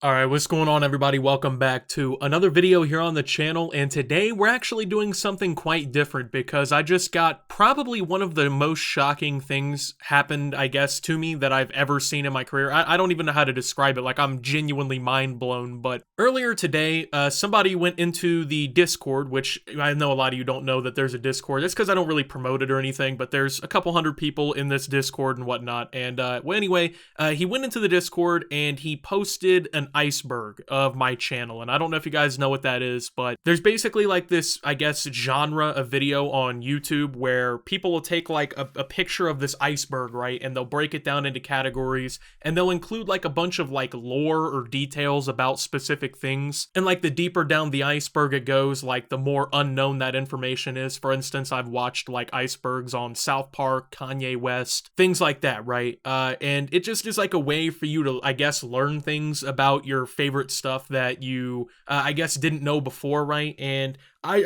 Alright, what's going on everybody? Welcome back to another video here on the channel, and today we're actually doing something quite different because I just got probably one of the most shocking things happened, I guess, to me that I've ever seen in my career. I don't even know how to describe it, like I'm genuinely mind blown, but earlier today, somebody went into the Discord, which I know a lot of you don't know that there's a Discord. That's because I don't really promote it or anything, but there's a couple hundred people in this Discord and whatnot, and he went into the Discord and he posted an iceberg of my channel, and I don't know if you guys know what that is, but there's basically like this, I guess, genre of video on YouTube where people will take like a picture of this iceberg, right, and they'll break it down into categories, and they'll include like a bunch of like lore or details about specific things, and like the deeper down the iceberg it goes, like the more unknown that information is. For instance, I've watched like icebergs on South Park, Kanye West, things like that, right? And it just is like a way for you to, I guess, learn things about your favorite stuff that you, I guess, didn't know before, right? And I'm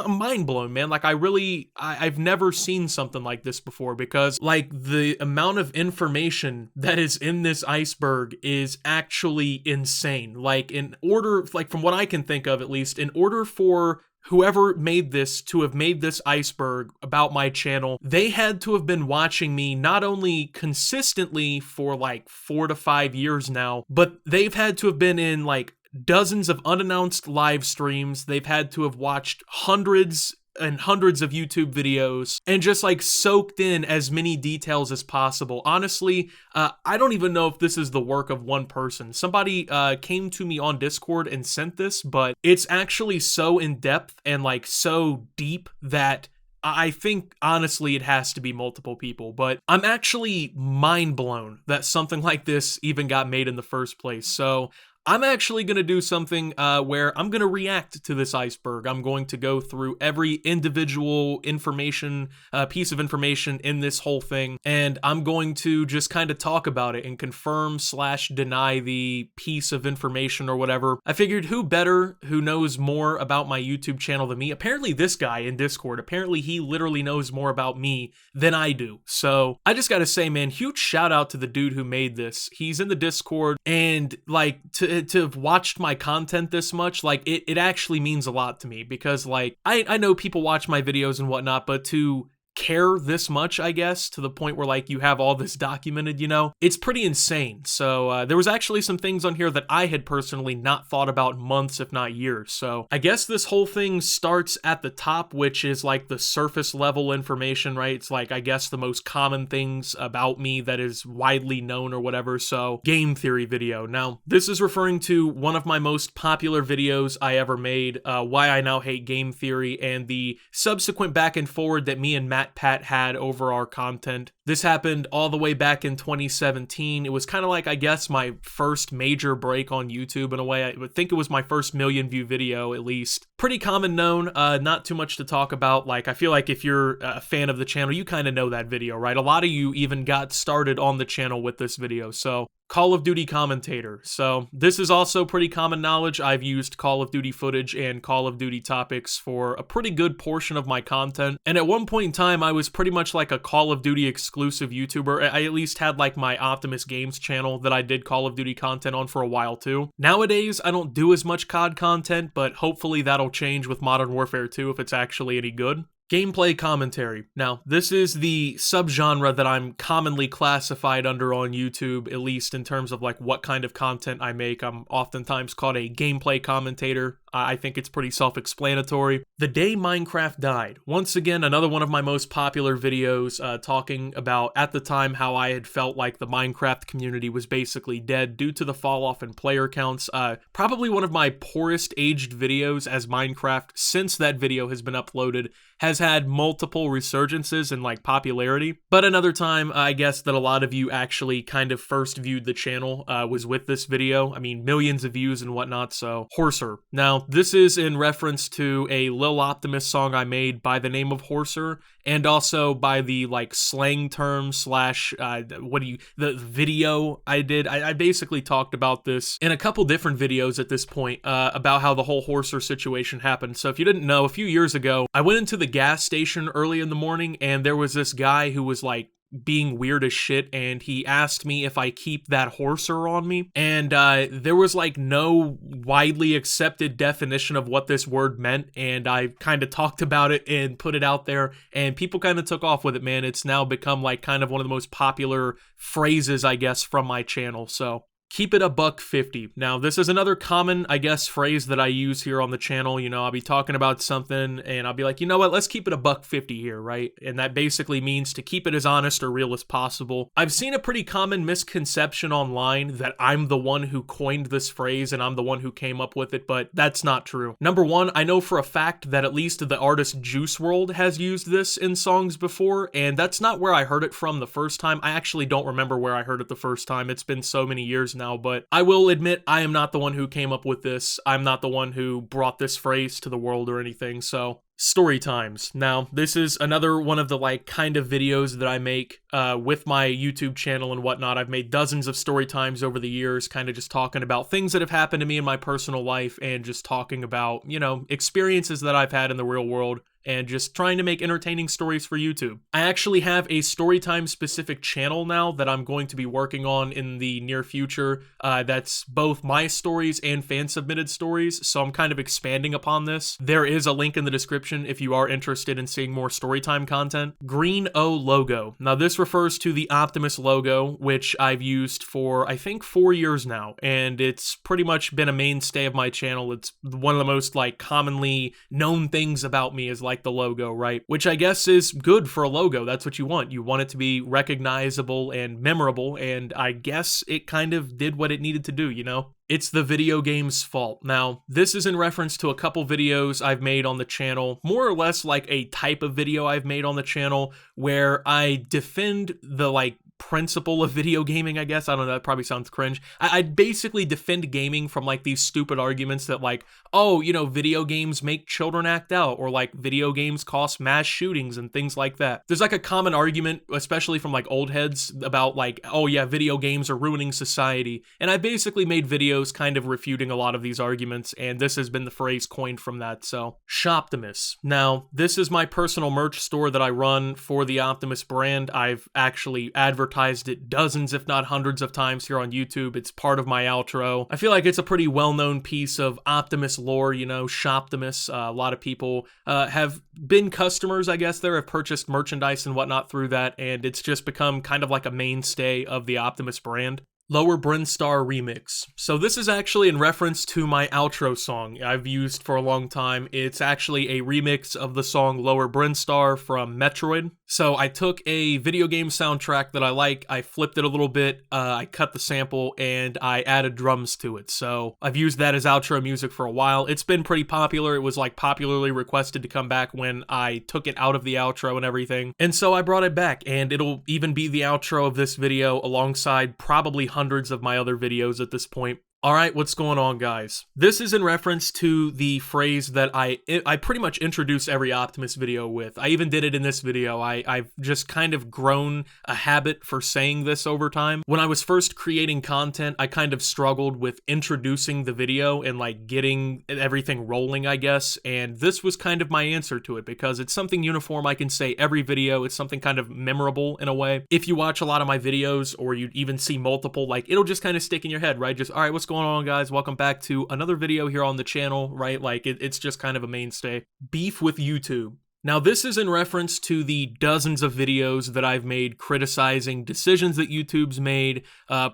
mind blown, man. Like I've never seen something like this before, because like the amount of information that is in this iceberg is actually insane. Like from what I can think of, at least, in order for whoever made this to have made this iceberg about my channel, they had to have been watching me not only consistently for like 4 to 5 years now, but they've had to have been in like dozens of unannounced live streams. They've had to have watched hundreds and hundreds of YouTube videos and just like soaked in as many details as possible. Honestly, I don't even know if this is the work of one person. Somebody came to me on Discord and sent this, but it's actually so in depth and like so deep that I think, honestly, it has to be multiple people, but I'm actually mind blown that something like this even got made in the first place. So I'm actually going to do something where I'm going to react to this iceberg. I'm going to go through every individual piece of information in this whole thing, and I'm going to just kind of talk about it and confirm/deny the piece of information or whatever. I figured who knows more about my YouTube channel than me? Apparently this guy in Discord, apparently he literally knows more about me than I do. So I just got to say, man, huge shout out to the dude who made this. He's in the Discord, and like to have watched my content this much, like it actually means a lot to me, because like I know people watch my videos and whatnot, but to care this much, I guess, to the point where like you have all this documented, it's pretty insane. So there was actually some things on here that I had personally not thought about months, if not years. So I guess this whole thing starts at the top, which is like the surface level information, right? It's like, I guess, the most common things about me that is widely known or whatever. So game theory video. Now this is referring to one of my most popular videos I ever made, Why I Now Hate Game Theory, and the subsequent back and forward that me and Matt Pat had over our content. This happened all the way back in 2017. It was kind of like, I guess, my first major break on YouTube in a way. I would think it was my first million-view video, at least. Pretty common known, not too much to talk about. Like, I feel like if you're a fan of the channel, you kind of know that video, right? A lot of you even got started on the channel with this video. So Call of Duty commentator. So this is also pretty common knowledge. I've used Call of Duty footage and Call of Duty topics for a pretty good portion of my content. And at one point in time, I was pretty much like a Call of Duty exclusive YouTuber. I at least had like my Optimus Games channel that I did Call of Duty content on for a while too. Nowadays, I don't do as much COD content, but hopefully that'll change with Modern Warfare 2 if it's actually any good. Gameplay commentary. Now, this is the subgenre that I'm commonly classified under on YouTube, at least in terms of like what kind of content I make. I'm oftentimes called a gameplay commentator. I think it's pretty self-explanatory. The day Minecraft died. Once again, another one of my most popular videos, talking about, at the time, how I had felt like the Minecraft community was basically dead due to the fall off in player counts. Probably one of my poorest aged videos, as Minecraft, since that video has been uploaded, has had multiple resurgences in like popularity. But another time, I guess, that a lot of you actually kind of first viewed the channel was with this video. I mean, millions of views and whatnot. So Horser. Now this is in reference to a Lil Optimus song I made by the name of Horser, and also by the like slang term slash the video I did. I basically talked about this in a couple different videos at this point, about how the whole Horser situation happened. So if you didn't know, a few years ago I went into the gas station early in the morning, and there was this guy who was like being weird as shit, and he asked me if I keep that horser on me. And there was like no widely accepted definition of what this word meant, and I kind of talked about it and put it out there, and people kind of took off with it, man. It's now become like kind of one of the most popular phrases, I guess, from my channel. So keep it $1.50. Now, this is another common, I guess, phrase that I use here on the channel. You know, I'll be talking about something and I'll be like, you know what, let's keep it $1.50 here, right? And that basically means to keep it as honest or real as possible. I've seen a pretty common misconception online that I'm the one who coined this phrase and I'm the one who came up with it, but that's not true. Number one, I know for a fact that at least the artist Juice WRLD has used this in songs before, and that's not where I heard it from the first time. I actually don't remember where I heard it the first time. It's been so many years now, but I will admit I am not the one who came up with this. I'm not the one who brought this phrase to the world or anything. So story times. Now, this is another one of the like kind of videos that I make with my YouTube channel and whatnot. I've made dozens of story times over the years, kind of just talking about things that have happened to me in my personal life and just talking about, you know, experiences that I've had in the real world and just trying to make entertaining stories for YouTube. I actually have a storytime specific channel now that I'm going to be working on in the near future. That's both my stories and fan submitted stories, so I'm kind of expanding upon this. There is a link in the description if you are interested in seeing more storytime content. Green O logo. Now this refers to the Optimus logo, which I've used for I think 4 years now, and it's pretty much been a mainstay of my channel. It's one of the most like commonly known things about me is like the logo, right? Which I guess is good for a logo. That's what you want. You want it to be recognizable and memorable, and I guess it kind of did what it needed to do, you know? It's the video game's fault. Now, this is in reference to a couple videos I've made on the channel, more or less like a type of video I've made on the channel where I defend the like principle of video gaming, I guess. I don't know, that probably sounds cringe. I basically defend gaming from like these stupid arguments that like, oh, you know, video games make children act out, or like video games cause mass shootings and things like that. There's like a common argument, especially from like old heads, about like, oh yeah, video games are ruining society. And I basically made videos kind of refuting a lot of these arguments, and this has been the phrase coined from that. So, Shoptimus. Now, this is my personal merch store that I run for the Optimus brand. I've actually advertised it dozens, if not hundreds of times here on YouTube. It's part of my outro. I feel like it's a pretty well-known piece of Optimus lore, you know, Shoptimus. A lot of people have been customers, I guess, there, have purchased merchandise and whatnot through that, and it's just become kind of like a mainstay of the Optimus brand. Lower Brinstar remix. So this is actually in reference to my outro song I've used for a long time. It's actually a remix of the song Lower Brinstar from Metroid. So I took a video game soundtrack that I like, I flipped it a little bit, I cut the sample, and I added drums to it. So I've used that as outro music for a while. It's been pretty popular. It was like popularly requested to come back when I took it out of the outro and everything. And so I brought it back, and it'll even be the outro of this video alongside probably hundreds of my other videos at this point. Alright, what's going on, guys? This is in reference to the phrase that I pretty much introduce every Optimus video with. I even did it in this video. I've just kind of grown a habit for saying this over time. When I was first creating content, I kind of struggled with introducing the video and like getting everything rolling, I guess, and this was kind of my answer to it because it's something uniform I can say every video. It's something kind of memorable in a way. If you watch a lot of my videos or you even see multiple, like it'll just kind of stick in your head, right? Just, alright, what's going on, guys? Welcome back to another video here on the channel, right? Like it's just kind of a mainstay. Beef with YouTube. Now, this is in reference to the dozens of videos that I've made criticizing decisions that YouTube's made,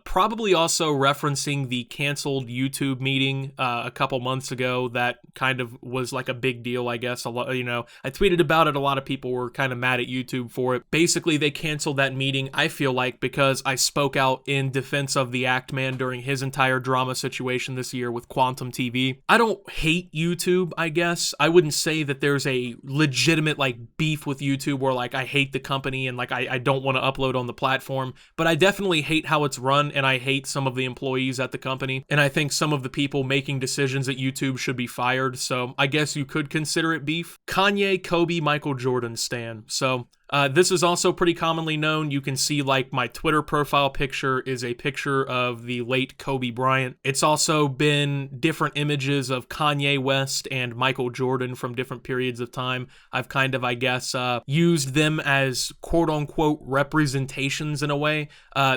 probably also referencing the canceled YouTube meeting a couple months ago that kind of was like a big deal, I guess. A lot, you know, I tweeted about it. A lot of people were kind of mad at YouTube for it. Basically, they canceled that meeting, I feel like, because I spoke out in defense of the Act Man during his entire drama situation this year with Quantum TV. I don't hate YouTube, I guess. I wouldn't say that there's a legitimate like beef with YouTube where like I hate the company and like I don't want to upload on the platform, but I definitely hate how it's run, and I hate some of the employees at the company, and I think some of the people making decisions at YouTube should be fired. So I guess you could consider it beef. Kanye, Kobe, Michael Jordan stan. So This is also pretty commonly known. You can see like my Twitter profile picture is a picture of the late Kobe Bryant. It's also been different images of Kanye West and Michael Jordan from different periods of time. I've kind of, I guess, used them as quote-unquote representations in a way.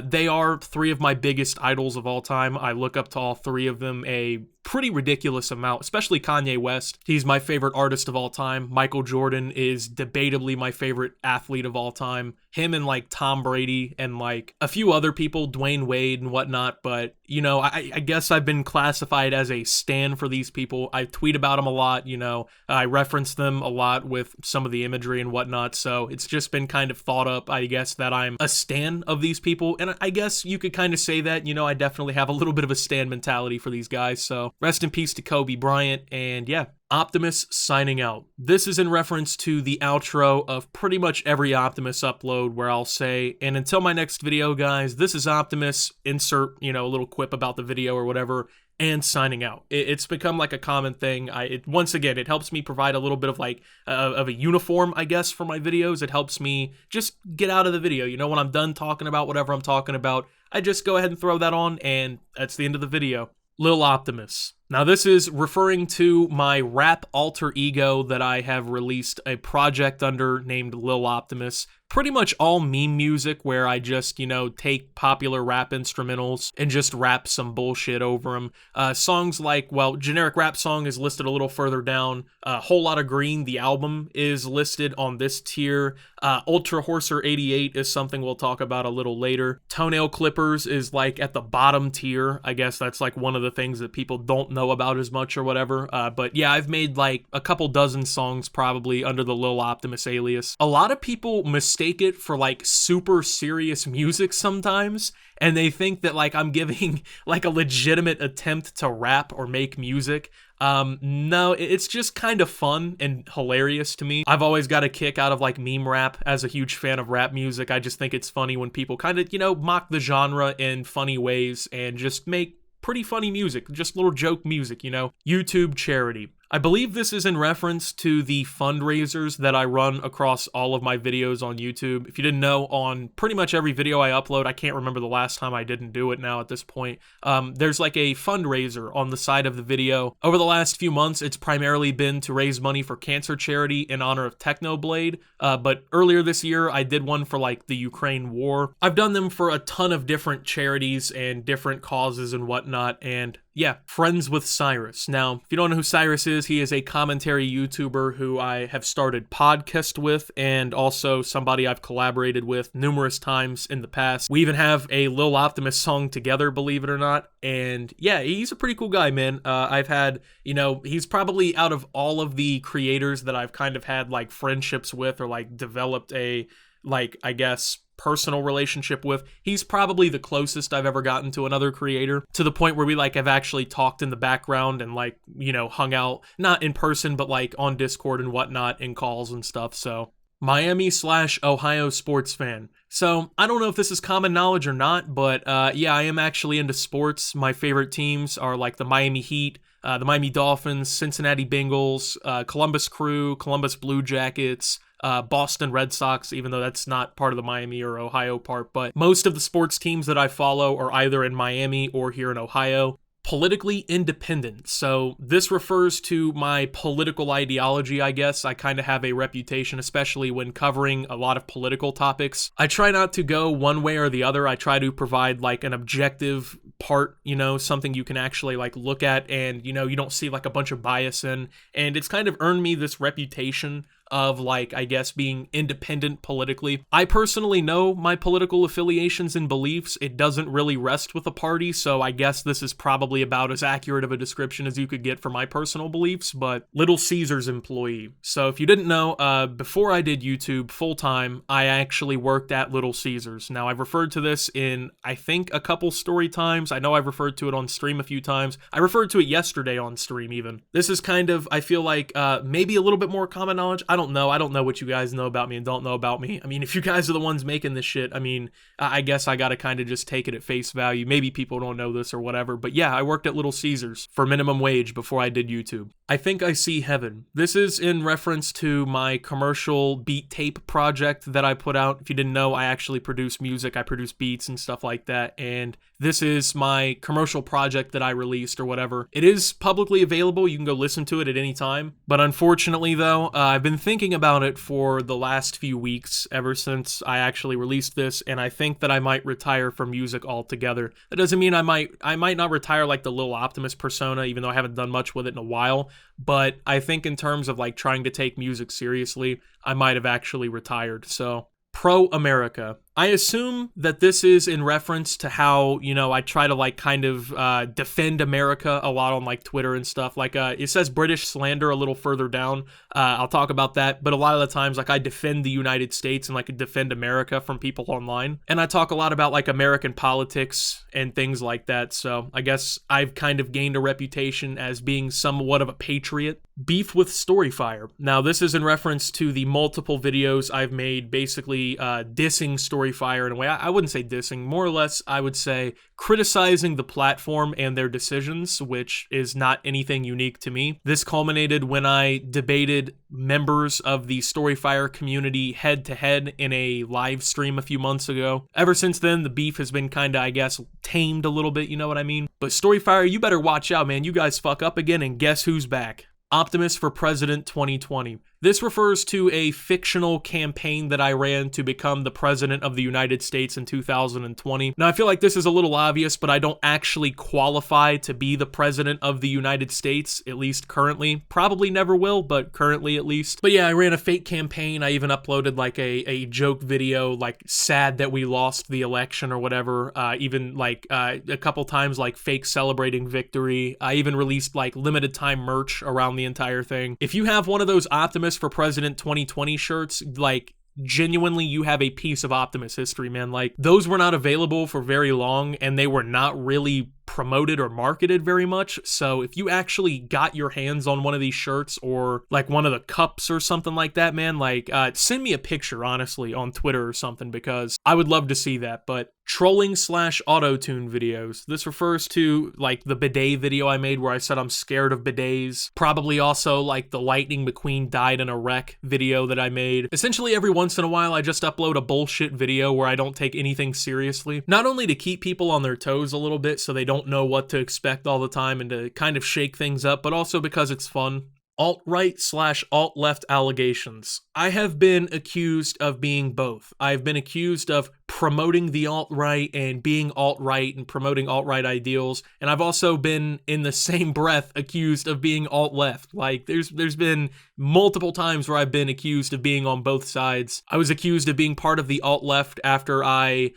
They are three of my biggest idols of all time. I look up to all three of them a pretty ridiculous amount, especially Kanye West. He's my favorite artist of all time. Michael Jordan is debatably my favorite athlete of all time. Him and like Tom Brady and like a few other people, Dwayne Wade and whatnot. But, you know, I guess I've been classified as a stan for these people. I tweet about them a lot, you know, I reference them a lot with some of the imagery and whatnot. So it's just been kind of thought up, I guess, that I'm a stan of these people. And I guess you could kind of say that, you know, I definitely have a little bit of a stan mentality for these guys. So rest in peace to Kobe Bryant. And yeah, Optimus signing out. This is in reference to the outro of pretty much every Optimus upload where I'll say, and until my next video, guys, this is Optimus, insert, you know, a little quip about the video or whatever, and signing out. It's become like a common thing. Once again, it helps me provide a little bit of like of a uniform, I guess, for my videos. It helps me just get out of the video. You know, when I'm done talking about whatever I'm talking about, I just go ahead and throw that on, and that's the end of the video. Lil Optimus. Now this is referring to my rap alter ego that I have released a project under named Lil Optimus. Pretty much all meme music where I just, you know, take popular rap instrumentals and just rap some bullshit over them. Songs like, well, Generic Rap Song is listed a little further down. Whole Lotta Green, the album, is listed on this tier. Ultra Horser 88 is something we'll talk about a little later. Toenail Clippers is like at the bottom tier. I guess that's like one of the things that people don't know about as much or whatever. But yeah, I've made like a couple dozen songs probably under the Lil Optimus alias. A lot of people mistake it for like super serious music sometimes, and they think that like I'm giving like a legitimate attempt to rap or make music. No, it's just kind of fun and hilarious to me. I've always got a kick out of like meme rap as a huge fan of rap music. I just think it's funny when people kind of, you know, mock the genre in funny ways and just make pretty funny music, just little joke music, you know. YouTube charity. I believe this is in reference to the fundraisers that I run across all of my videos on YouTube. If you didn't know, on pretty much every video I upload, I can't remember the last time I didn't do it now at this point, there's like a fundraiser on the side of the video. Over the last few months, it's primarily been to raise money for cancer charity in honor of Technoblade, but earlier this year, I did one for like the Ukraine war. I've done them for a ton of different charities and different causes and whatnot, and yeah, friends with Cyrus. Now, if you don't know who Cyrus is, he is a commentary YouTuber who I have started podcast with, and also somebody I've collaborated with numerous times in the past. We even have a Lil Optimus song together, believe it or not. And yeah, he's a pretty cool guy, man. I've had, you know, he's probably out of all of the creators that I've kind of had like friendships with or like developed a, like, I guess, personal relationship with, he's probably the closest I've ever gotten to another creator, to the point where we like have actually talked in the background and like, you know, hung out, not in person, but like on Discord and whatnot, in calls and stuff. So Miami/Ohio sports fan. So I don't know if this is common knowledge or not, but yeah, I am actually into sports. My favorite teams are like the Miami Heat, the Miami Dolphins, Cincinnati Bengals, Columbus Crew, Columbus Blue Jackets, Boston Red Sox, even though that's not part of the Miami or Ohio part, but most of the sports teams that I follow are either in Miami or here in Ohio. Politically independent. So this refers to my political ideology, I guess. I kind of have a reputation, especially when covering a lot of political topics. I try not to go one way or the other. I try to provide like an objective part, you know, something you can actually like look at and, you know, you don't see like a bunch of bias in. And it's kind of earned me this reputation of like, I guess, being independent politically. I personally know my political affiliations and beliefs. It doesn't really rest with a party, so I guess this is probably about as accurate of a description as you could get for my personal beliefs, but Little Caesars employee. So if you didn't know, before I did YouTube full-time, I actually worked at Little Caesars. Now, I've referred to this in, I think, a couple story times. I know I've referred to it on stream a few times. I referred to it yesterday on stream even. This is kind of, I feel like, maybe a little bit more common knowledge. I don't know what you guys know about me and don't know about me. I mean, if you guys are the ones making this shit, I mean, I guess I gotta kind of just take it at face value. Maybe people don't know this or whatever, but yeah, I worked at Little Caesars for minimum wage before I did YouTube. I think I see heaven. This is in reference to my commercial beat tape project that I put out. If you didn't know, I actually produce music. I produce beats and stuff like that. And this is my commercial project that I released or whatever. It is publicly available. You can go listen to it at any time. But unfortunately, though, I've been thinking about it for the last few weeks, ever since I actually released this. And I think that I might retire from music altogether. That doesn't mean I might not retire like the little Optimus persona, even though I haven't done much with it in a while. But I think in terms of like trying to take music seriously, I might have actually retired. So, pro-America. I assume that this is in reference to how, I try to like kind of defend America a lot on like Twitter and stuff. Like it says British slander a little further down. I'll talk about that. But a lot of the times like I defend the United States and like defend America from people online. And I talk a lot about like American politics and things like that. So I guess I've kind of gained a reputation as being somewhat of a patriot. Beef with Storyfire. Now this is in reference to the multiple videos I've made basically dissing Storyfire in a way. I wouldn't say dissing, more or less I would say criticizing the platform and their decisions, which is not anything unique to me. This culminated when I debated members of the Storyfire community head to head in a live stream a few months ago. Ever since then, the beef has been kind of, I guess, tamed a little bit, you know what I mean? But Storyfire, you better watch out, man. You guys fuck up again, and guess who's back? Optimus for President 2020. This refers to a fictional campaign that I ran to become the president of the United States in 2020. Now, I feel like this is a little obvious, but I don't actually qualify to be the president of the United States, at least currently. Probably never will, but currently at least. But yeah, I ran a fake campaign. I even uploaded like a joke video, like sad that we lost the election or whatever. Even like a couple times like fake celebrating victory. I even released like limited time merch around the entire thing. If you have one of those Optimus for President 2020 shirts, like genuinely you have a piece of Optimus history, man. Like those were not available for very long and they were not really promoted or marketed very much. So if you actually got your hands on one of these shirts or like one of the cups or something like that, man, like send me a picture honestly on Twitter or something, because I would love to see that. But trolling / auto-tune videos. This refers to like the bidet video I made where I said I'm scared of bidets. Probably also like the Lightning McQueen died in a wreck video that I made. Essentially every once in a while I just upload a bullshit video where I don't take anything seriously. Not only to keep people on their toes a little bit so they don't know what to expect all the time and to kind of shake things up, but also because it's fun. Alt-right / alt-left allegations. I have been accused of being both. I've been accused of promoting the alt-right and being alt-right and promoting alt-right ideals, and I've also been, in the same breath, accused of being alt-left. Like, there's been multiple times where I've been accused of being on both sides. I was accused of being part of the alt-left after I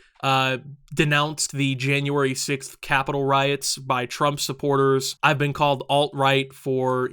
denounced the January 6th Capitol riots by Trump supporters. I've been called alt-right for,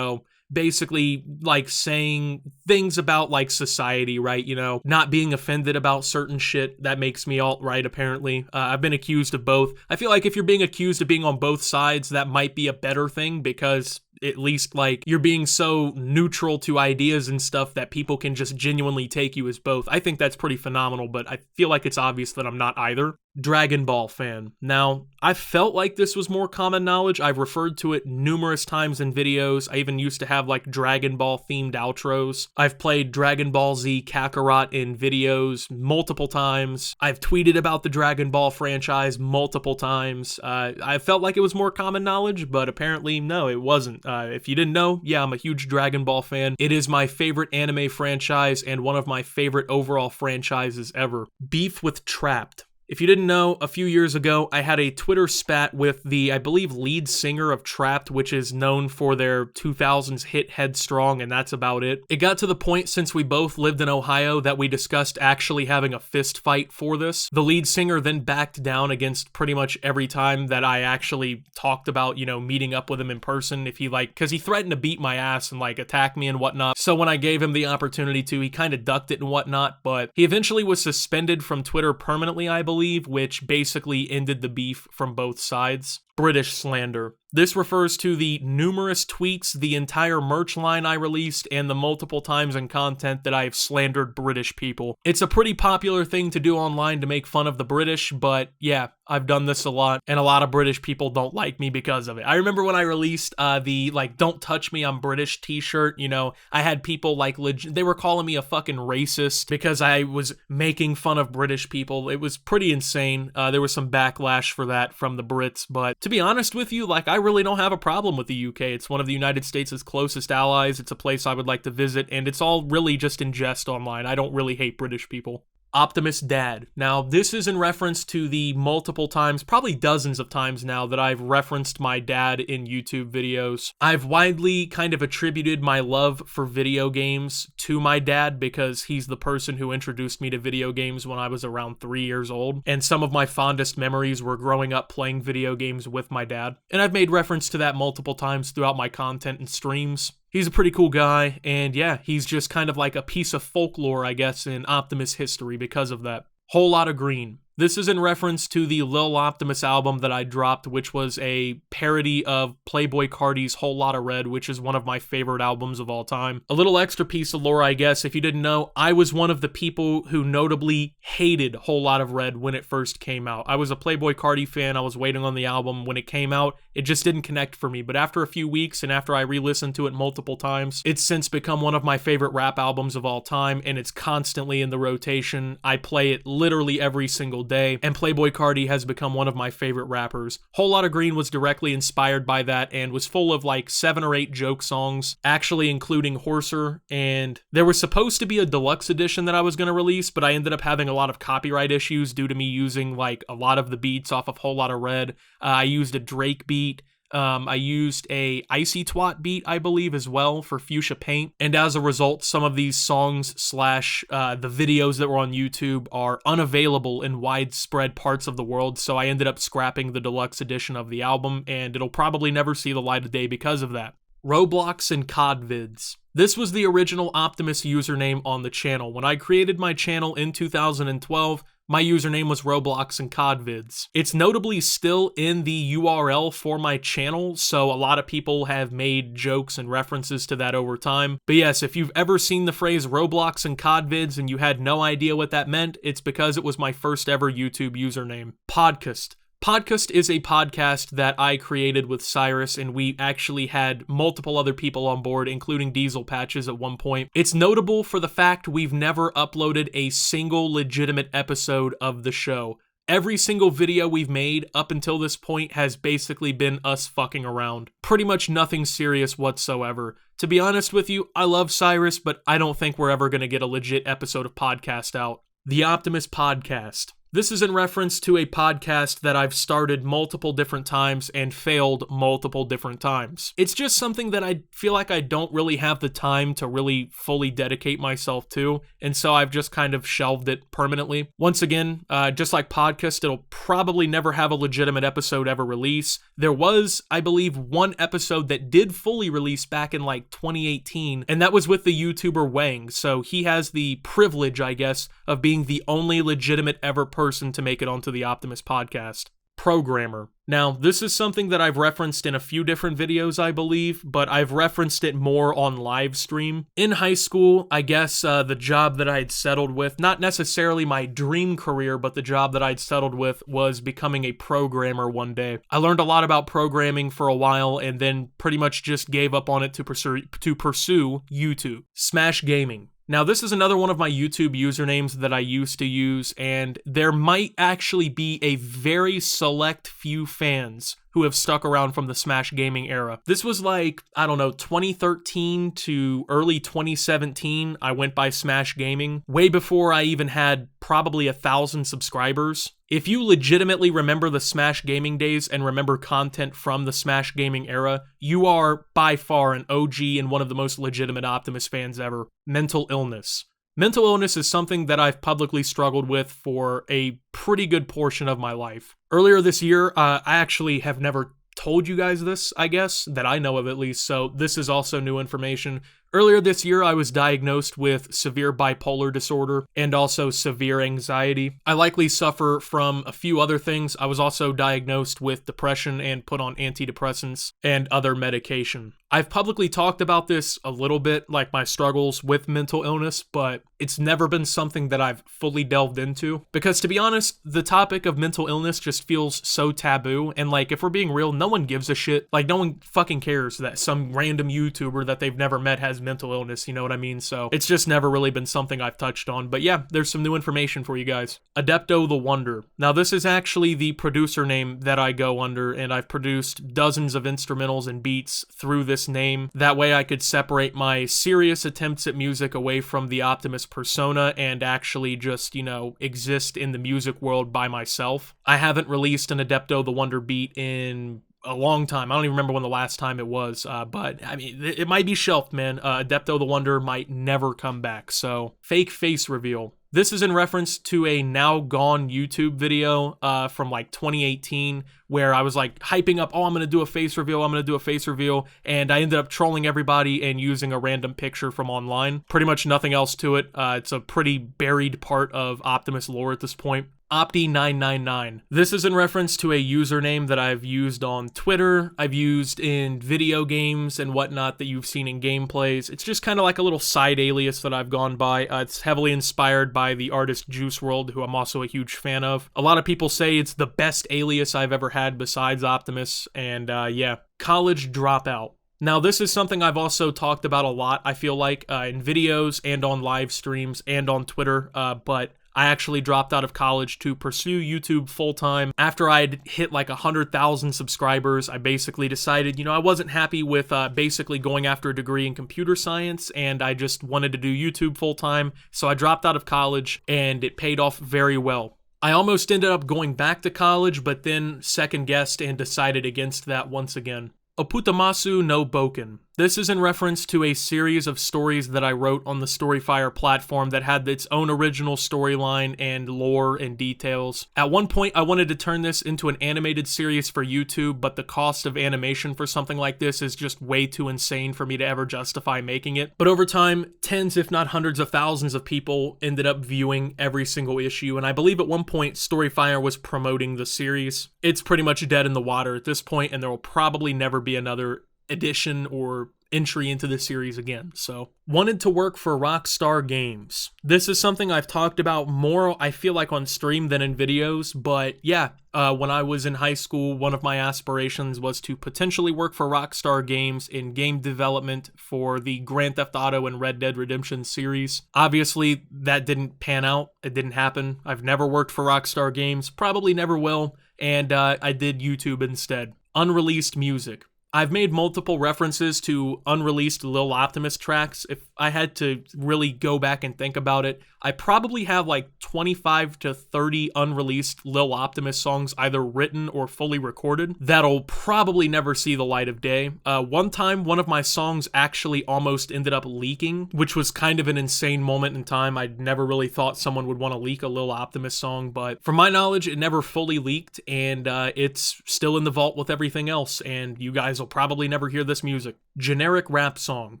basically like saying things about like society, right? Not being offended about certain shit. That makes me alt-right, apparently. I've been accused of both. I feel like if you're being accused of being on both sides, that might be a better thing, because at least like you're being so neutral to ideas and stuff that people can just genuinely take you as both. I think that's pretty phenomenal, but I feel like it's obvious that I'm not either. Dragon Ball fan. Now, I felt like this was more common knowledge. I've referred to it numerous times in videos. I even used to have like Dragon Ball themed outros. I've played Dragon Ball Z Kakarot in videos multiple times. I've tweeted about the Dragon Ball franchise multiple times. I felt like it was more common knowledge, but apparently no, it wasn't. If you didn't know, yeah, I'm a huge Dragon Ball fan. It is my favorite anime franchise and one of my favorite overall franchises ever. Beef with Trapped. If you didn't know, a few years ago, I had a Twitter spat with the, I believe, lead singer of Trapped, which is known for their 2000s hit Headstrong, and that's about it. It got to the point, since we both lived in Ohio, that we discussed actually having a fist fight for this. The lead singer then backed down against pretty much every time that I actually talked about, meeting up with him in person, if he because he threatened to beat my ass and attack me and whatnot. So when I gave him the opportunity to, he kind of ducked it and whatnot, but he eventually was suspended from Twitter permanently, I believe, which basically ended the beef from both sides. British slander. This refers to the numerous tweets, the entire merch line I released, and the multiple times in content that I've slandered British people. It's a pretty popular thing to do online to make fun of the British, but yeah, I've done this a lot, and a lot of British people don't like me because of it. I remember when I released the, Don't Touch Me, I'm British t-shirt, you know, I had people, they were calling me a fucking racist because I was making fun of British people. It was pretty insane. There was some backlash for that from the Brits, but to be honest with you, I really don't have a problem with the UK. It's one of the United States' closest allies. It's a place I would like to visit, and it's all really just in jest online. I don't really hate British people. Optimus Dad. Now, this is in reference to the multiple times, probably dozens of times now, that I've referenced my dad in YouTube videos. I've widely kind of attributed my love for video games to my dad because he's the person who introduced me to video games when I was around 3 years old, and some of my fondest memories were growing up playing video games with my dad. And I've made reference to that multiple times throughout my content and streams. He's a pretty cool guy, and yeah, he's just kind of like a piece of folklore, I guess, in Optimus history because of that. Whole Lotta Green. This is in reference to the Lil Optimus album that I dropped, which was a parody of Playboi Carti's Whole Lotta Red, which is one of my favorite albums of all time. A little extra piece of lore, I guess, if you didn't know, I was one of the people who notably hated Whole Lotta Red when it first came out. I was a Playboi Carti fan, I was waiting on the album. When it came out, it just didn't connect for me, but after a few weeks and after I re-listened to it multiple times, it's since become one of my favorite rap albums of all time, and it's constantly in the rotation. I play it literally every single day, and Playboi Carti has become one of my favorite rappers. Whole Lotta Green was directly inspired by that and was full of 7 or 8 joke songs, actually including Horser, and there was supposed to be a deluxe edition that I was going to release, but I ended up having a lot of copyright issues due to me using a lot of the beats off of Whole Lotta Red. I used a Drake beat. I used a Icy Twat beat, I believe, as well for Fuchsia Paint, and as a result, some of these songs / the videos that were on YouTube are unavailable in widespread parts of the world, so I ended up scrapping the deluxe edition of the album, and it'll probably never see the light of day because of that. Roblox and COD vids. This was the original Optimus username on the channel. When I created my channel in 2012, my username was Roblox and COD vids. It's notably still in the URL for my channel, so a lot of people have made jokes and references to that over time. But yes, if you've ever seen the phrase Roblox and COD vids and you had no idea what that meant, it's because it was my first ever YouTube username. Podcast. Podcast is a podcast that I created with Cyrus, and we actually had multiple other people on board, including Diesel Patches at one point. It's notable for the fact we've never uploaded a single legitimate episode of the show. Every single video we've made up until this point has basically been us fucking around. Pretty much nothing serious whatsoever. To be honest with you, I love Cyrus, but I don't think we're ever going to get a legit episode of podcast out. The Optimus Podcast. This is in reference to a podcast that I've started multiple different times and failed multiple different times. It's just something that I feel like I don't really have the time to really fully dedicate myself to, and so I've just kind of shelved it permanently. Once again, just like podcast, it'll probably never have a legitimate episode ever release. There was, I believe, one episode that did fully release back in 2018, and that was with the YouTuber Wang, so he has the privilege, I guess, of being the only legitimate ever person to make it onto the Optimus Podcast. Programmer. Now, this is something that I've referenced in a few different videos, I believe, but I've referenced it more on live stream. In high school, I guess the job that I'd settled with, not necessarily my dream career, but the job that I'd settled with was becoming a programmer one day. I learned a lot about programming for a while and then pretty much just gave up on it to pursue YouTube. Smash Gaming. Now, this is another one of my YouTube usernames that I used to use, and there might actually be a very select few fans who have stuck around from the Smash Gaming era. This was 2013 to early 2017, I went by Smash Gaming, way before I even had probably 1,000 subscribers. If you legitimately remember the Smash Gaming days and remember content from the Smash Gaming era, you are by far an OG and one of the most legitimate Optimus fans ever. Mental illness. Mental illness is something that I've publicly struggled with for a pretty good portion of my life. Earlier this year, I actually have never told you guys this, I guess, that I know of at least, so this is also new information. Earlier this year, I was diagnosed with severe bipolar disorder and also severe anxiety. I likely suffer from a few other things. I was also diagnosed with depression and put on antidepressants and other medication. I've publicly talked about this a little bit, like my struggles with mental illness, but it's never been something that I've fully delved into. Because to be honest, the topic of mental illness just feels so taboo, and like, if we're being real, no one gives a shit. Like, no one fucking cares that some random YouTuber that they've never met has mental illness, you know what I mean? So it's just never really been something I've touched on. But yeah, there's some new information for you guys. Adepto the Wonder. Now, this is actually the producer name that I go under, and I've produced dozens of instrumentals and beats through this name. That way I could separate my serious attempts at music away from the Optimus persona and actually just, you know, exist in the music world by myself. I haven't released an Adepto the Wonder beat in a long time. I don't even remember when the last time it was, but I mean, it might be shelved, man. Adepto the Wonder might never come back. So, fake face reveal. This is in reference to a now gone YouTube video from like 2018 where I was like hyping up, oh, I'm going to do a face reveal, and I ended up trolling everybody and using a random picture from online. Pretty much nothing else to it. It's a pretty buried part of Optimus lore at this point. Opti999. This is in reference to a username that I've used on Twitter, I've used in video games and whatnot that you've seen in gameplays. It's just kind of like a little side alias that I've gone by. It's heavily inspired by the artist Juice WRLD, who I'm also a huge fan of. A lot of people say it's the best alias I've ever had besides Optimus, and yeah, college dropout. Now, this is something I've also talked about a lot, I feel like, in videos and on live streams and on Twitter, but I actually dropped out of college to pursue YouTube full-time. After I had hit like 100,000 subscribers, I basically decided, you know, I wasn't happy with basically going after a degree in computer science, and I just wanted to do YouTube full-time, so I dropped out of college, and it paid off very well. I almost ended up going back to college, but then second-guessed and decided against that once again. Oputamasu no Boken. This is in reference to a series of stories that I wrote on the Storyfire platform that had its own original storyline and lore and details. At one point, I wanted to turn this into an animated series for YouTube, but the cost of animation for something like this is just way too insane for me to ever justify making it. But over time, tens if not hundreds of thousands of people ended up viewing every single issue, and I believe at one point Storyfire was promoting the series. It's pretty much dead in the water at this point, and there will probably never be another edition or entry into the series again. So, wanted to work for Rockstar Games. This is something I've talked about more, I feel like, on stream than in videos, but yeah, when I was in high school, one of my aspirations was to potentially work for Rockstar Games in game development for the Grand Theft Auto and Red Dead Redemption series. Obviously, that didn't pan out. It didn't happen. I've never worked for Rockstar Games, probably never will, and I did YouTube instead. Unreleased music. I've made multiple references to unreleased Lil Optimus tracks. If I had to really go back and think about it, I probably have like 25 to 30 unreleased Lil Optimus songs either written or fully recorded that'll probably never see the light of day. One time, one of my songs actually almost ended up leaking, which was kind of an insane moment in time. I'd never really thought someone would want to leak a Lil Optimus song, but from my knowledge, it never fully leaked, and it's still in the vault with everything else, and you guys will probably never hear this music. Generic rap song.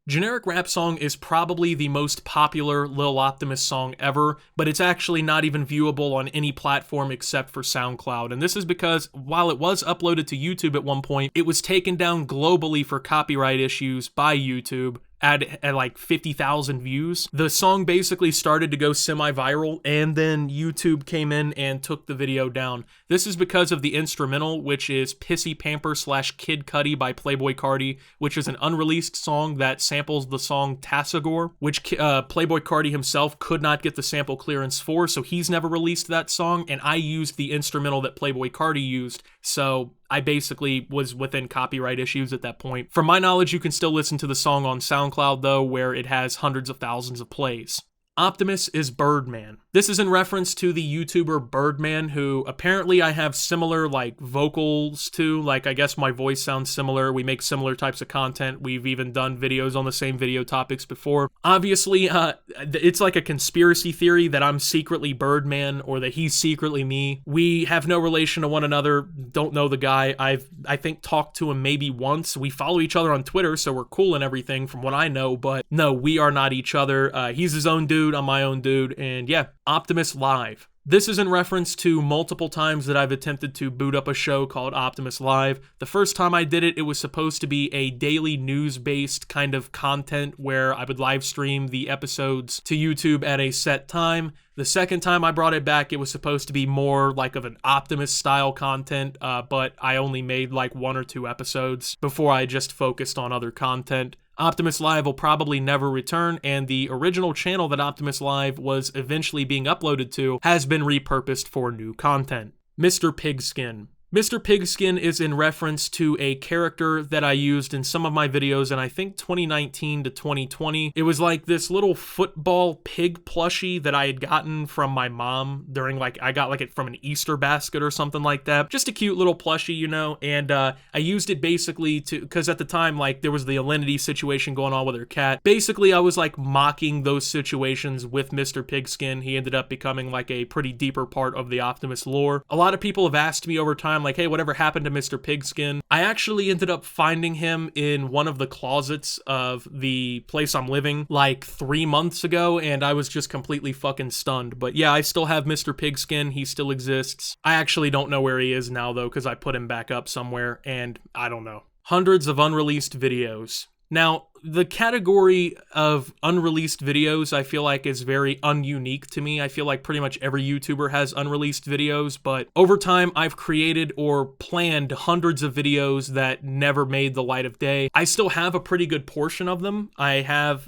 Generic Rap Song is probably the most popular Lil Optimus song ever, but it's actually not even viewable on any platform except for SoundCloud. And this is because while it was uploaded to YouTube at one point, it was taken down globally for copyright issues by YouTube at like 50,000 views. The song basically started to go semi-viral, and then YouTube came in and took the video down. This is because of the instrumental, which is Pissy Pamper / Kid Cudi by Playboi Carti, which is an unreleased song that samples the song Tassagore, which Playboi Carti himself could not get the sample clearance for, so he's never released that song, and I used the instrumental that Playboi Carti used, so I basically was within copyright issues at that point. From my knowledge, you can still listen to the song on SoundCloud, though, where it has hundreds of thousands of plays. Optimus is Birdman. This is in reference to the YouTuber Birdman, who apparently I have similar like vocals to. Like, I guess my voice sounds similar. We make similar types of content. We've even done videos on the same video topics before. Obviously, it's like a conspiracy theory that I'm secretly Birdman or that he's secretly me. We have no relation to one another. Don't know the guy. I think talked to him maybe once. We follow each other on Twitter, so we're cool and everything from what I know, but no, we are not each other. He's his own dude, I'm my own dude, and yeah. Optimus Live. This is in reference to multiple times that I've attempted to boot up a show called Optimus Live. The first time I did it, it was supposed to be a daily news-based kind of content where I would live stream the episodes to YouTube at a set time. The second time I brought it back, it was supposed to be more like of an Optimus-style content, but I only made like 1 or 2 episodes before I just focused on other content. Optimus Live will probably never return, and the original channel that Optimus Live was eventually being uploaded to has been repurposed for new content. Mr. Pigskin. Mr. Pigskin is in reference to a character that I used in some of my videos in I think 2019 to 2020. It was like this little football pig plushie that I had gotten from my mom during like, I got like it from an Easter basket or something like that. Just a cute little plushie, you know, and I used it basically to, because at the time like there was the Alinity situation going on with her cat. Basically I was like mocking those situations with Mr. Pigskin. He ended up becoming like a pretty deeper part of the Optimus lore. A lot of people have asked me over time like, hey, whatever happened to Mr. Pigskin? I actually ended up finding him in one of the closets of the place I'm living like 3 months ago, and I was just completely fucking stunned. But yeah, I still have Mr. Pigskin. He still exists. I actually don't know where he is now though, because I put him back up somewhere, and I don't know. Hundreds of unreleased videos. Now, the category of unreleased videos I feel like is very ununique to me. I feel like pretty much every YouTuber has unreleased videos, but over time I've created or planned hundreds of videos that never made the light of day. I still have a pretty good portion of them. I have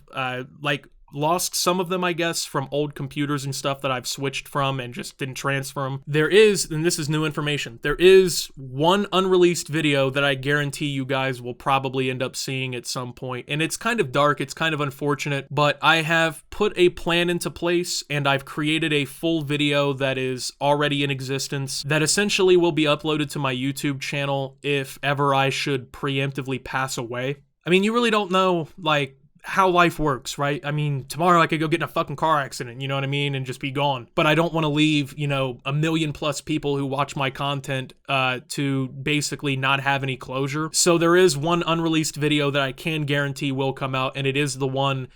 lost some of them, I guess, from old computers and stuff that I've switched from and just didn't transfer them. There is, and this is new information, there is one unreleased video that I guarantee you guys will probably end up seeing at some point. And it's kind of dark, it's kind of unfortunate, but I have put a plan into place and I've created a full video that is already in existence that essentially will be uploaded to my YouTube channel if ever I should preemptively pass away. I mean, you really don't know, like, how life works, right? I mean, tomorrow I could go get in a fucking car accident, you know what I mean, and just be gone. But I don't want to leave, you know, 1 million plus people who watch my content to basically not have any closure. So there is one unreleased video that I can guarantee will come out, and it is the one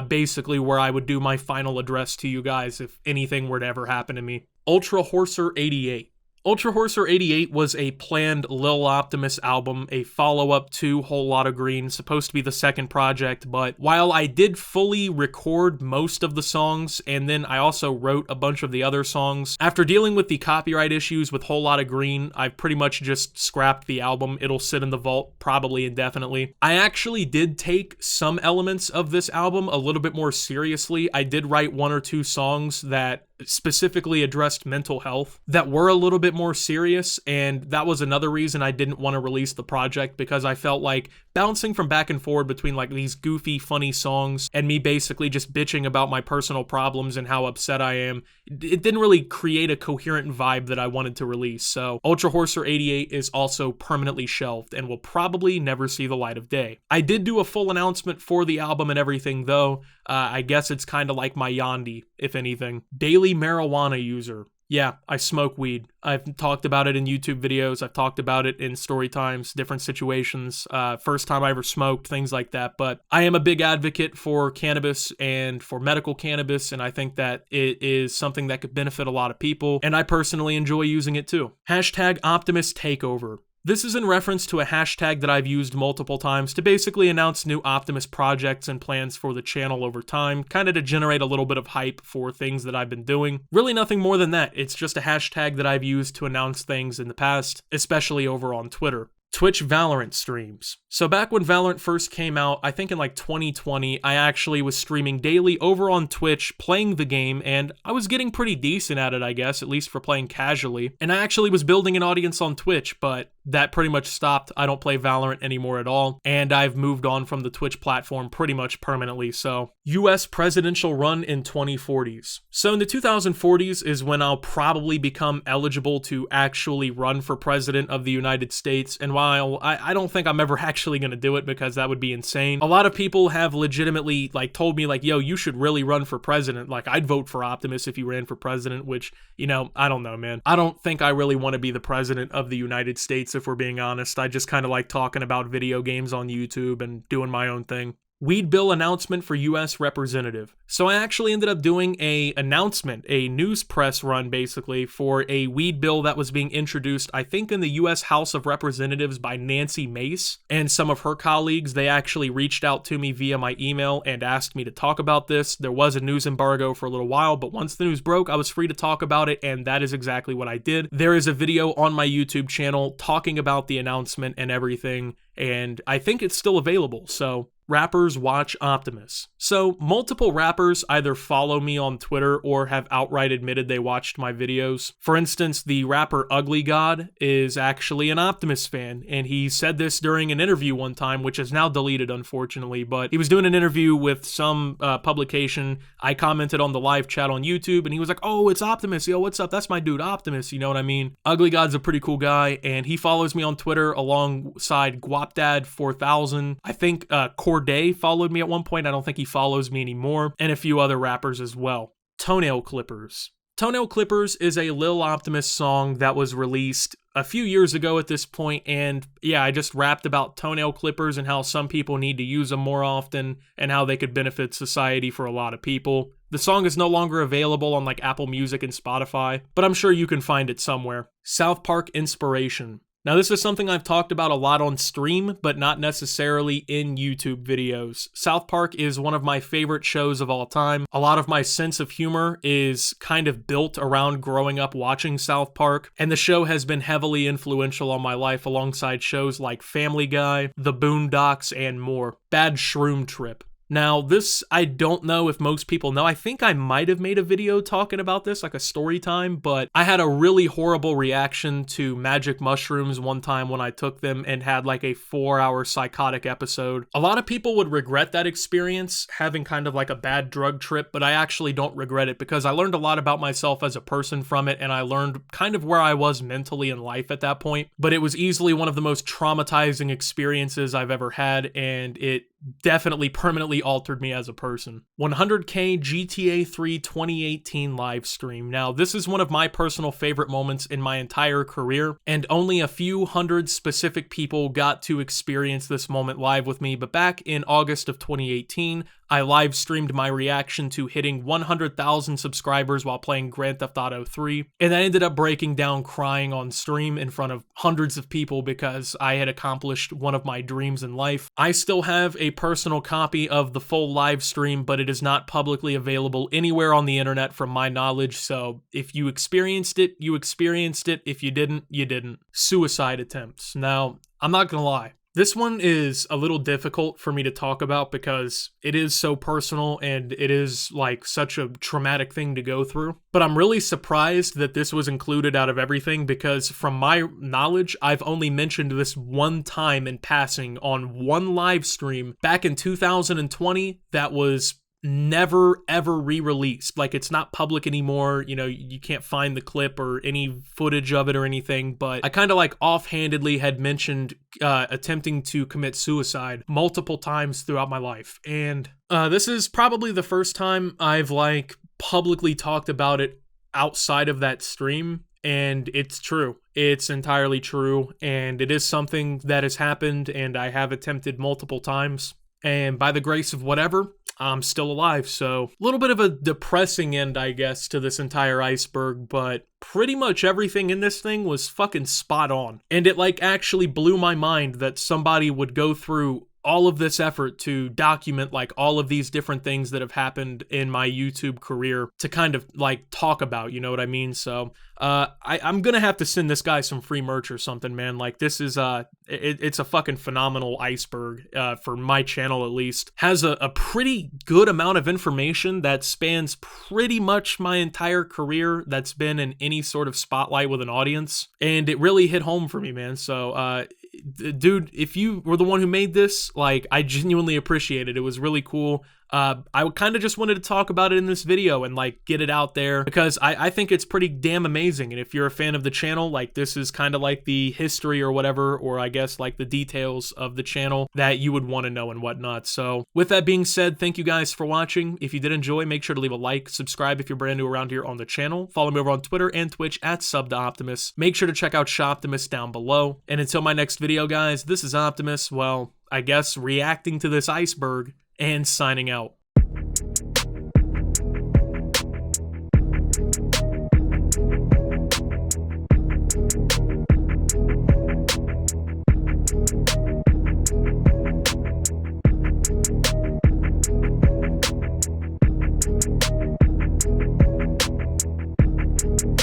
basically where I would do my final address to you guys if anything were to ever happen to me. Ultra Horser 88. Ultra Horser 88 was a planned Lil Optimus album, a follow-up to Whole Lotta Green, supposed to be the second project, but while I did fully record most of the songs, and then I also wrote a bunch of the other songs, after dealing with the copyright issues with Whole Lotta Green, I've pretty much just scrapped the album. It'll sit in the vault, probably indefinitely. I actually did take some elements of this album a little bit more seriously. I did write 1 or 2 songs that specifically addressed mental health that were a little bit more serious, and that was another reason I didn't want to release the project, because I felt like bouncing from back and forward between like these goofy funny songs and me basically just bitching about my personal problems and how upset I am, it didn't really create a coherent vibe that I wanted to release. So Ultra Horser 88 is also permanently shelved and will probably never see the light of day. I did do a full announcement for the album and everything though. I guess it's kind of like my Yandi, if anything. Daily marijuana user. Yeah, I smoke weed. I've talked about it in YouTube videos. I've talked about it in story times, different situations, first time I ever smoked, things like that. But I am a big advocate for cannabis and for medical cannabis, and I think that it is something that could benefit a lot of people, and I personally enjoy using it too. Hashtag Optimus Takeover. This is in reference to a hashtag that I've used multiple times to basically announce new Optimus projects and plans for the channel over time, kind of to generate a little bit of hype for things that I've been doing. Really nothing more than that. It's just a hashtag that I've used to announce things in the past, especially over on Twitter. Twitch Valorant streams. So back when Valorant first came out, I think in like 2020, I actually was streaming daily over on Twitch, playing the game, and I was getting pretty decent at it, I guess, at least for playing casually. And I actually was building an audience on Twitch, but that pretty much stopped. I don't play Valorant anymore at all, and I've moved on from the Twitch platform pretty much permanently. So, US presidential run in 2040s. So in the 2040s is when I'll probably become eligible to actually run for president of the United States, and while I don't think I'm ever actually going to do it because that would be insane, a lot of people have legitimately like told me like, yo, you should really run for president. Like, I'd vote for Optimus if he ran for president, which, you know, I don't know, man. I don't think I really want to be the president of the United States, if we're being honest. I just kind of like talking about video games on YouTube and doing my own thing. Weed bill announcement for U.S. representative. So I actually ended up doing a announcement, a news press run basically, for a weed bill that was being introduced, I think in the U.S. House of Representatives by Nancy Mace and some of her colleagues. They actually reached out to me via my email and asked me to talk about this. There was a news embargo for a little while, but once the news broke, I was free to talk about it, and that is exactly what I did. There is a video on my YouTube channel talking about the announcement and everything, and I think it's still available, so rappers watch Optimus. So multiple rappers either follow me on Twitter or have outright admitted they watched my videos. For instance, the rapper Ugly God is actually an Optimus fan, and he said this during an interview one time, which is now deleted unfortunately, but he was doing an interview with some publication. I commented on the live chat on YouTube, and he was like, oh, it's Optimus, yo, what's up? That's my dude Optimus, you know what I mean? Ugly God's a pretty cool guy, and he follows me on Twitter alongside Guapdad4000. I think Corday followed me at one point. I don't think he follows me anymore, and a few other rappers as well. Toenail Clippers. Toenail Clippers is a Lil Optimus song that was released a few years ago at this point, and yeah, I just rapped about toenail clippers and how some people need to use them more often and how they could benefit society for a lot of people. The song is no longer available on like Apple Music and Spotify, but I'm sure you can find it somewhere. South Park inspiration. Now, this is something I've talked about a lot on stream, but not necessarily in YouTube videos. South Park is one of my favorite shows of all time. A lot of my sense of humor is kind of built around growing up watching South Park, and the show has been heavily influential on my life alongside shows like Family Guy, The Boondocks, and more. Bad Shroom Trip. Now, this, I don't know if most people know. I think I might have made a video talking about this, like a story time, but I had a really horrible reaction to magic mushrooms one time when I took them and had like a 4-hour psychotic episode. A lot of people would regret that experience, having kind of like a bad drug trip, but I actually don't regret it because I learned a lot about myself as a person from it, and I learned kind of where I was mentally in life at that point. But it was easily one of the most traumatizing experiences I've ever had, and it definitely permanently altered me as a person. 100K GTA 3 2018 live stream. Now, this is one of my personal favorite moments in my entire career, and only a few hundred specific people got to experience this moment live with me, but back in August of 2018, I live streamed my reaction to hitting 100,000 subscribers while playing Grand Theft Auto 3, and I ended up breaking down crying on stream in front of hundreds of people because I had accomplished one of my dreams in life. I still have a personal copy of the full live stream, but it is not publicly available anywhere on the internet from my knowledge, so if you experienced it, you experienced it. If you didn't, you didn't. Suicide attempts. Now, I'm not gonna lie. This one is a little difficult for me to talk about because it is so personal and it is like such a traumatic thing to go through. But I'm really surprised that this was included out of everything because from my knowledge, I've only mentioned this one time in passing on one live stream back in 2020 that was never ever re-released. Like, it's not public anymore, you know, you can't find the clip or any footage of it or anything, but I kind of like offhandedly had mentioned attempting to commit suicide multiple times throughout my life, and this is probably the first time I've like publicly talked about it outside of that stream. And it's true. It's entirely true, and it is something that has happened and I have attempted multiple times, and by the grace of whatever, I'm still alive. So a little bit of a depressing end, I guess, to this entire iceberg, but pretty much everything in this thing was fucking spot on. And it like actually blew my mind that somebody would go through all of this effort to document like all of these different things that have happened in my YouTube career to kind of like talk about, you know what I mean? So I'm gonna have to send this guy some free merch or something, man. Like this is it's a fucking phenomenal iceberg for my channel, at least. Has a pretty good amount of information that spans pretty much my entire career that's been in any sort of spotlight with an audience, and it really hit home for me, man. So dude, if you were the one who made this, like, I genuinely appreciate it. It was really cool. I kind of just wanted to talk about it in this video and like get it out there because I think it's pretty damn amazing. And if you're a fan of the channel, like this is kind of like the history or whatever, or I guess like the details of the channel that you would want to know and whatnot. So with that being said, thank you guys for watching. If you did enjoy, make sure to leave a like, subscribe if you're brand new around here on the channel, follow me over on Twitter and Twitch at @SubToOptimus. Make sure to check out Shoptimus down below. And until my next video, guys, this is Optimus, well, I guess reacting to this iceberg and signing out.